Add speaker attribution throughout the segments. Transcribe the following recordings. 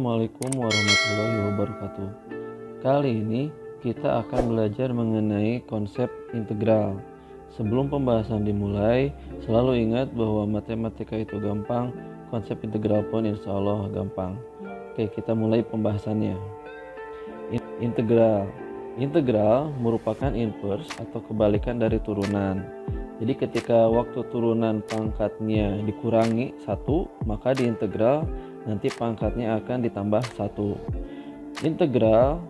Speaker 1: Assalamualaikum warahmatullahi wabarakatuh. Kali ini kita akan belajar mengenai konsep integral. Sebelum pembahasan dimulai, selalu ingat bahwa matematika itu gampang, konsep integral pun insya Allah gampang. Oke, kita mulai pembahasannya. Integral merupakan inverse atau kebalikan dari turunan. Jadi ketika waktu turunan pangkatnya dikurangi 1, maka di integral nanti pangkatnya akan ditambah 1. Integral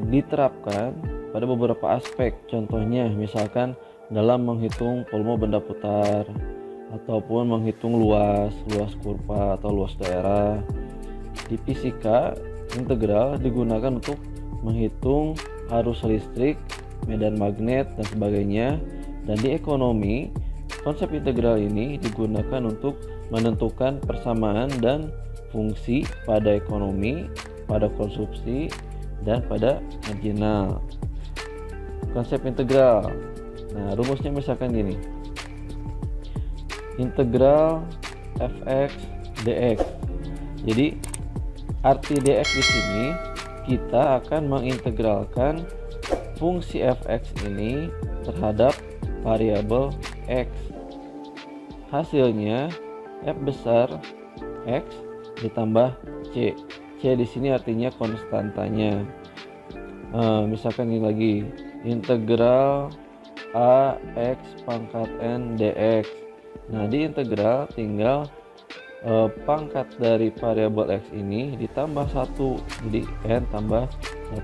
Speaker 1: diterapkan pada beberapa aspek. Contohnya misalkan dalam menghitung volume benda putar ataupun menghitung luas kurva atau luas daerah. Di fisika, integral digunakan untuk menghitung arus listrik, medan magnet dan sebagainya. Dan di ekonomi, konsep integral ini digunakan untuk menentukan persamaan dan fungsi pada ekonomi, pada konsumsi, dan pada marginal. Konsep integral. Nah, rumusnya misalkan gini. Integral fx dx. Jadi arti dx di sini kita akan mengintegralkan fungsi fx ini terhadap variabel x. Hasilnya f besar x ditambah c. C di sini artinya konstantanya. Misalkan ini lagi, integral ax pangkat n dx. Nah, di integral tinggal pangkat dari variabel x ini ditambah 1, jadi n tambah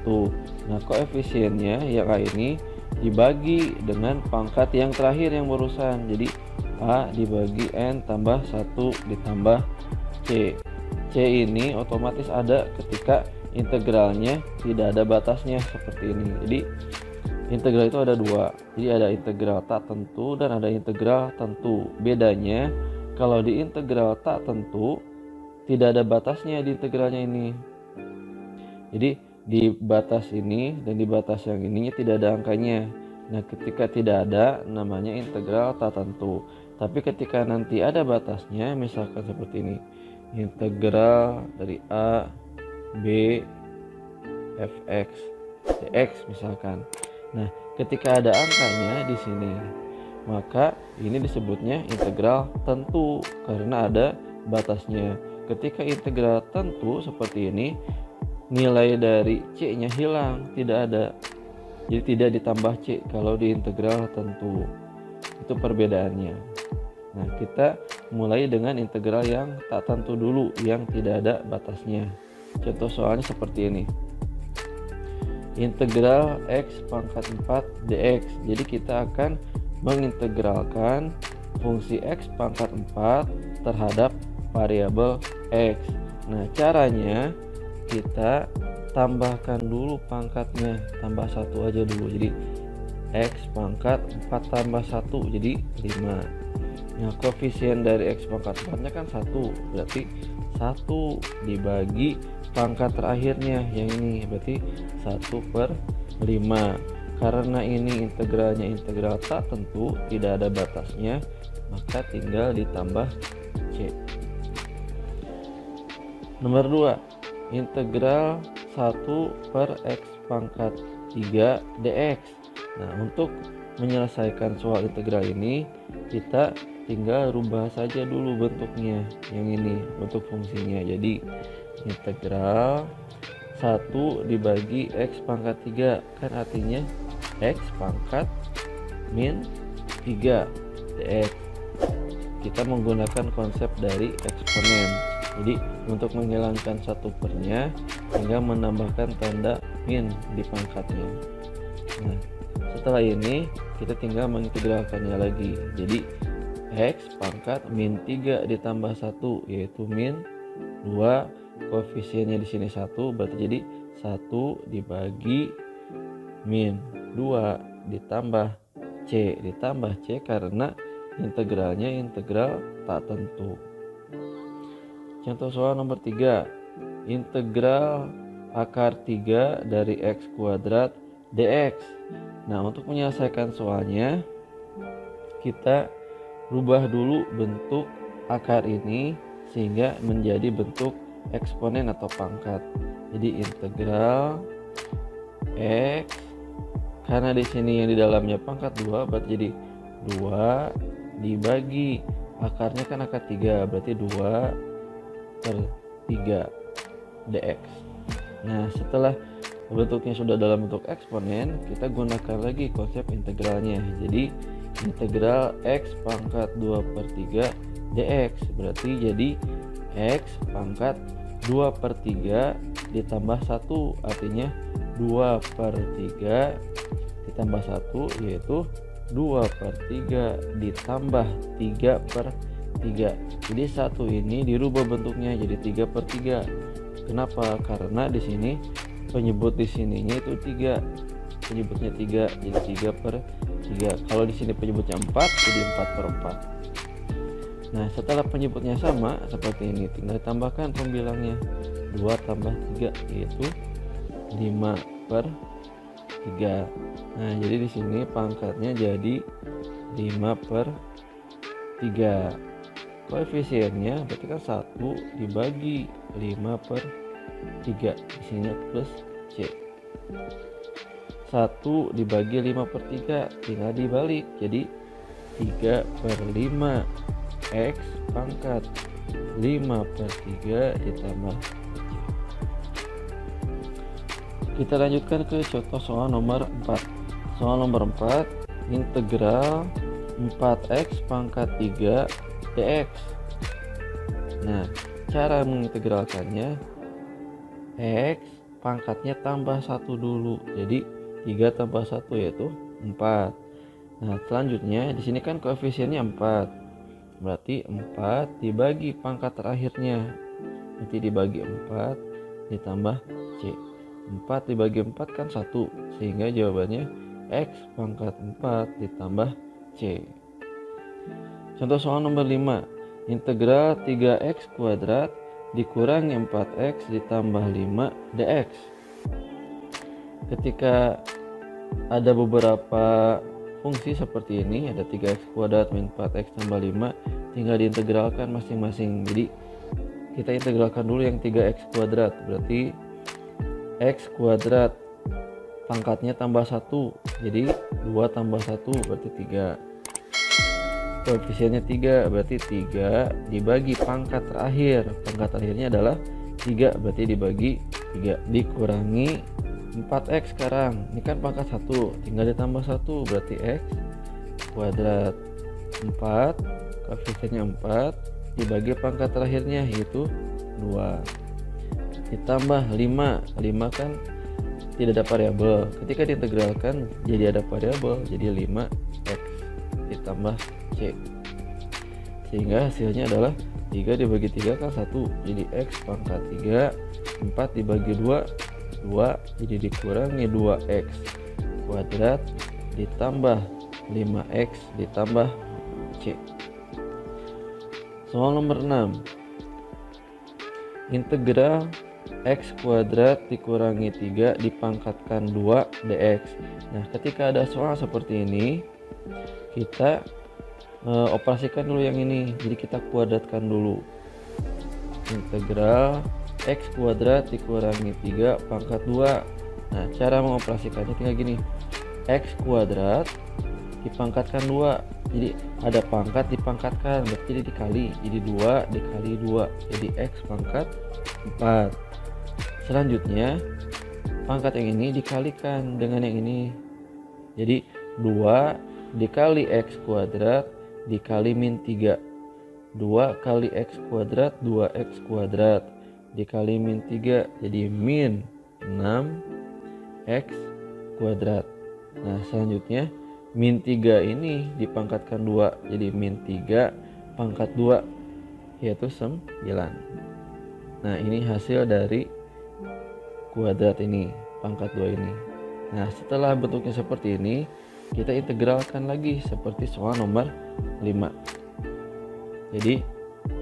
Speaker 1: 1. Nah, koefisiennya yang a ini dibagi dengan pangkat yang terakhir yang barusan, jadi a dibagi n tambah 1 ditambah c. C ini otomatis ada ketika integralnya tidak ada batasnya seperti ini. Jadi integral itu ada dua, jadi ada integral tak tentu dan ada integral tentu. Bedanya kalau di integral tak tentu tidak ada batasnya di integralnya ini. Jadi di batas ini dan di batas yang ininya tidak ada angkanya. Nah, ketika tidak ada namanya integral tak tentu. Tapi ketika nanti ada batasnya, misalkan seperti ini, integral dari a b fx dx misalkan. Nah, ketika ada angkanya di sini, maka ini disebutnya integral tentu karena ada batasnya. Ketika integral tentu seperti ini, nilai dari c-nya hilang, tidak ada. Jadi tidak ditambah c kalau di integral tentu. Itu perbedaannya. Nah, kita mulai dengan integral yang tak tentu dulu, yang tidak ada batasnya. Contoh soalnya seperti ini. Integral x pangkat 4 dx. Jadi kita akan mengintegralkan fungsi x pangkat 4 terhadap variabel x. Nah, caranya kita tambahkan dulu pangkatnya, tambah 1 aja dulu. Jadi x pangkat 4 tambah 1 jadi 5. Nah, koefisien dari x pangkat 4 nya kan 1, berarti 1 dibagi pangkat terakhirnya yang ini, berarti 1/5. Karena ini integralnya integral tak tentu, tidak ada batasnya, maka tinggal ditambah c. Nomor 2, integral 1/x pangkat 3 dx. Nah, untuk menyelesaikan soal integral ini, kita tinggal rubah saja dulu bentuknya, yang ini bentuk fungsinya. Jadi integral 1 dibagi x pangkat 3, kan artinya x pangkat min 3 dx. Kita menggunakan konsep dari eksponen. Jadi untuk menghilangkan 1/nya tinggal menambahkan tanda min di pangkatnya. Nah, setelah ini kita tinggal mengintegralkannya lagi. Jadi x pangkat min 3 ditambah 1 yaitu min 2, koefisiennya di sini 1, berarti jadi 1 dibagi min 2 ditambah c karena integralnya integral tak tentu. Contoh soal nomor 3, integral akar 3 dari x kuadrat dx. Nah, untuk menyelesaikan soalnya kita rubah dulu bentuk akar ini sehingga menjadi bentuk eksponen atau pangkat. Jadi integral X, karena di sini yang di dalamnya pangkat 2, berarti jadi 2 dibagi akarnya kan akar 3, berarti 2/3 dx. Nah, setelah bentuknya sudah dalam bentuk eksponen, kita gunakan lagi konsep integralnya. Jadi integral X pangkat 2/3 dx, berarti jadi X pangkat 2/3 ditambah 1, artinya 2/3 ditambah 1, yaitu 2/3 ditambah 3/3. Jadi 1 ini dirubah bentuknya jadi 3/3. Kenapa? Karena di sini penyebut di sininya itu 3. Penyebutnya 3, jadi 3/3. Kalau di sini penyebutnya 4, jadi 4/4. Nah, setelah penyebutnya sama seperti ini, tinggal tambahkan pembilangnya. 2 tambah 3 yaitu 5/3. Nah, jadi di sini pangkatnya jadi 5/3. Koefisiennya berarti kan 1 dibagi 5/3. Di sini plus C. 1 dibagi 5/3 tinggal dibalik, jadi 3/5 X pangkat 5/3 ditambah. Kita lanjutkan ke contoh soal nomor 4. Soal nomor 4, integral 4x pangkat 3 dx. Nah, cara mengintegralkannya, x pangkatnya tambah 1 dulu. Jadi 3 tambah 1 yaitu 4. Nah, selanjutnya di sini kan koefisiennya 4. Berarti 4 dibagi pangkat terakhirnya. Nanti dibagi 4 ditambah C. 4 dibagi 4 kan 1, sehingga jawabannya X pangkat 4 ditambah C. Contoh soal nomor 5, integral 3x kuadrat dikurangi 4x ditambah 5 dx. Ketika ada beberapa fungsi seperti ini, ada 3x kuadrat min 4x tambah 5, tinggal diintegralkan masing-masing. Jadi kita integralkan dulu yang 3x kuadrat, berarti x kuadrat pangkatnya tambah 1, jadi 2 tambah 1 berarti 3. Koefisiennya 3, berarti 3 dibagi pangkat terakhir. Pangkat terakhirnya adalah 3, berarti dibagi 3. Dikurangi 4x sekarang. Ini kan pangkat 1, tinggal ditambah 1, berarti x kuadrat 4. Koefisiennya 4 dibagi pangkat terakhirnya yaitu 2. Ditambah 5. 5 kan tidak ada variabel. Ketika diintegralkan jadi ada variabel, jadi 5x ditambah C, sehingga hasilnya adalah 3 dibagi 3 kan 1, jadi X pangkat 3. 4 dibagi 2 2, jadi dikurangi 2x kuadrat ditambah 5x ditambah C. Soal nomor 6, integral x kuadrat dikurangi 3 dipangkatkan 2 dx. Nah, ketika ada soal seperti ini, kita operasikan dulu yang ini. Jadi kita kuadratkan dulu. Integral x kuadrat dikurangi 3 pangkat 2. Nah, cara mengoperasikannya tinggal gini. X kuadrat dipangkatkan 2. Jadi ada pangkat dipangkatkan, berarti jadi dikali. Jadi 2 dikali 2. Jadi x pangkat 4. Selanjutnya pangkat yang ini dikalikan dengan yang ini. Jadi 2 dikali x kuadrat dikali min 3. 2 kali x kuadrat 2x kuadrat dikali min 3, jadi min 6x kuadrat. Nah, selanjutnya min 3 ini dipangkatkan 2, jadi min 3 pangkat 2 yaitu 9. Nah, ini hasil dari kuadrat ini, pangkat 2 ini. Nah, setelah bentuknya seperti ini, kita integralkan lagi seperti soal nomor 5. Jadi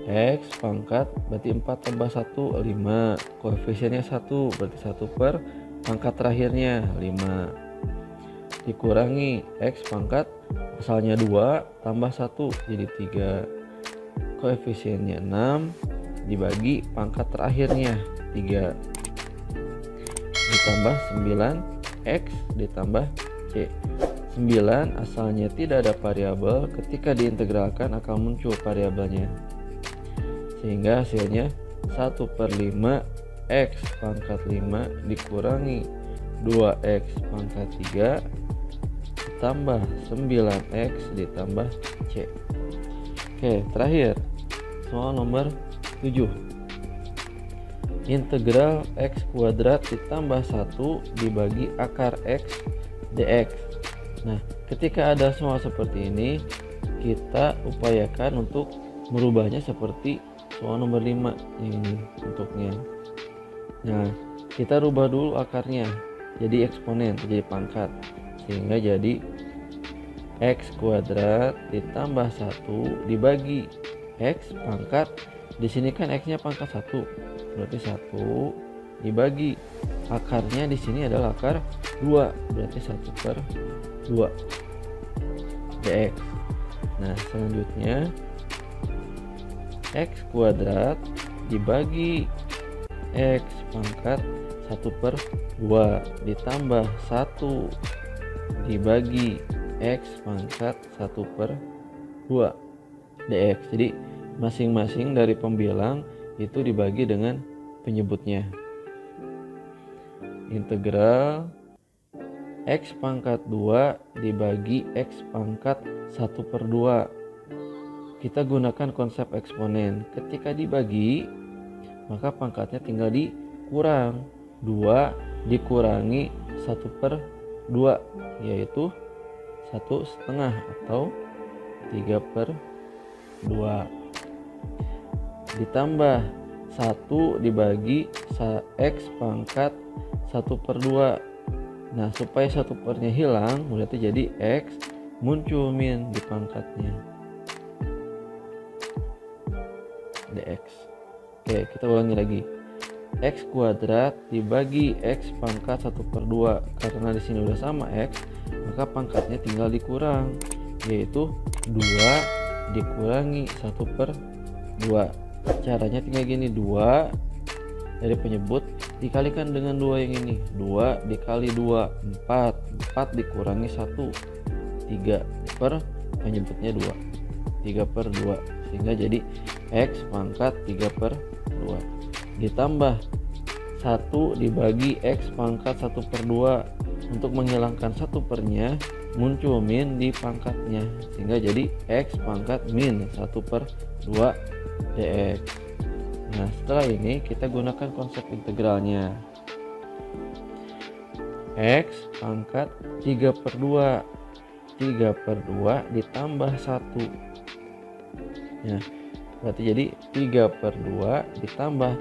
Speaker 1: x pangkat berarti 4 tambah 1 5, koefisiennya 1 berarti 1 per pangkat terakhirnya 5, dikurangi x pangkat asalnya 2 tambah 1 jadi 3, koefisiennya 6 dibagi pangkat terakhirnya 3 ditambah 9x ditambah C. 9 asalnya tidak ada variabel, ketika diintegralkan akan muncul variabelnya, sehingga hasilnya 1/5 x pangkat 5 dikurangi 2x pangkat 3 ditambah 9x ditambah C. Oke, terakhir soal nomor 7. Integral x kuadrat ditambah 1 dibagi akar x dx. Nah, ketika ada soal seperti ini, kita upayakan untuk merubahnya seperti soal nomor 5 ini bentuknya. Nah, kita rubah dulu akarnya jadi eksponen, jadi pangkat, sehingga jadi x kuadrat ditambah 1 dibagi x pangkat, di sini kan x nya pangkat 1, berarti 1 dibagi akarnya di sini adalah akar 2, berarti 1/2 dx. Nah, selanjutnya x kuadrat dibagi x pangkat 1/2 ditambah 1 dibagi x pangkat 1/2 dx. Jadi masing-masing dari pembilang itu dibagi dengan penyebutnya. Integral x pangkat 2 dibagi x pangkat 1/2. Kita gunakan konsep eksponen. Ketika dibagi, maka pangkatnya tinggal dikurang. 2 dikurangi 1/2, yaitu 1/2 atau 3/2. Ditambah 1 dibagi x pangkat 1/2. Nah, supaya 1/nya hilang, berarti jadi x muncul min di pangkatnya dx. Oke, kita ulangi lagi. X kuadrat dibagi x pangkat 1/2. Karena di sini udah sama x, maka pangkatnya tinggal dikurang, yaitu 2 dikurangi 1/2. Caranya tinggal gini, 2 dari penyebut dikalikan dengan 2 yang ini. 2 dikali 2, 4. 4 dikurangi 1, 3 per penyebutnya 2, 3/2, sehingga jadi x pangkat 3/2 ditambah 1 dibagi x pangkat 1/2. Untuk menghilangkan 1/nya muncul min di pangkatnya, sehingga jadi x pangkat min 1/2 dx. Nah, setelah ini kita gunakan konsep integralnya. X pangkat 3/2. 3/2 ditambah 1. Nah, berarti jadi 3/2 ditambah,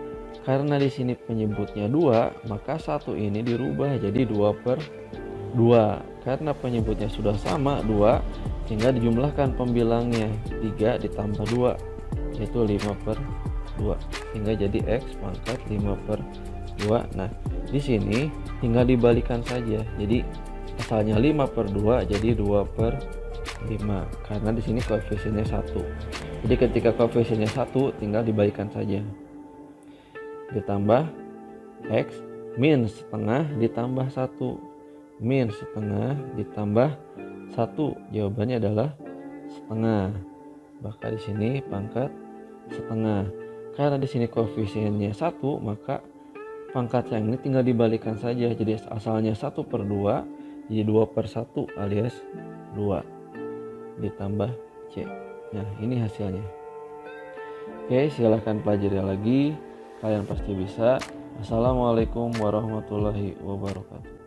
Speaker 1: karena di sini penyebutnya 2, maka 1 ini dirubah jadi 2/2. Karena penyebutnya sudah sama 2, tinggal dijumlahkan pembilangnya. 3 ditambah 2 yaitu 5/2, sehingga jadi x pangkat 5/2. Nah, di sini tinggal dibalikan saja. Jadi asalnya 5/2 jadi 2/5, karena di sini koefisiennya 1. Jadi ketika koefisiennya 1 tinggal dibalikan saja. Ditambah x min setengah ditambah 1. Min setengah ditambah 1, jawabannya adalah setengah. Maka di sini pangkat setengah. Karena di sini koefisiennya 1, maka pangkat yang ini tinggal dibalikan saja. Jadi asalnya 1/2 jadi 2/1 alias 2 ditambah C. Nah, ini hasilnya. Oke, silahkan pelajari lagi. Kalian pasti bisa. Assalamualaikum warahmatullahi wabarakatuh.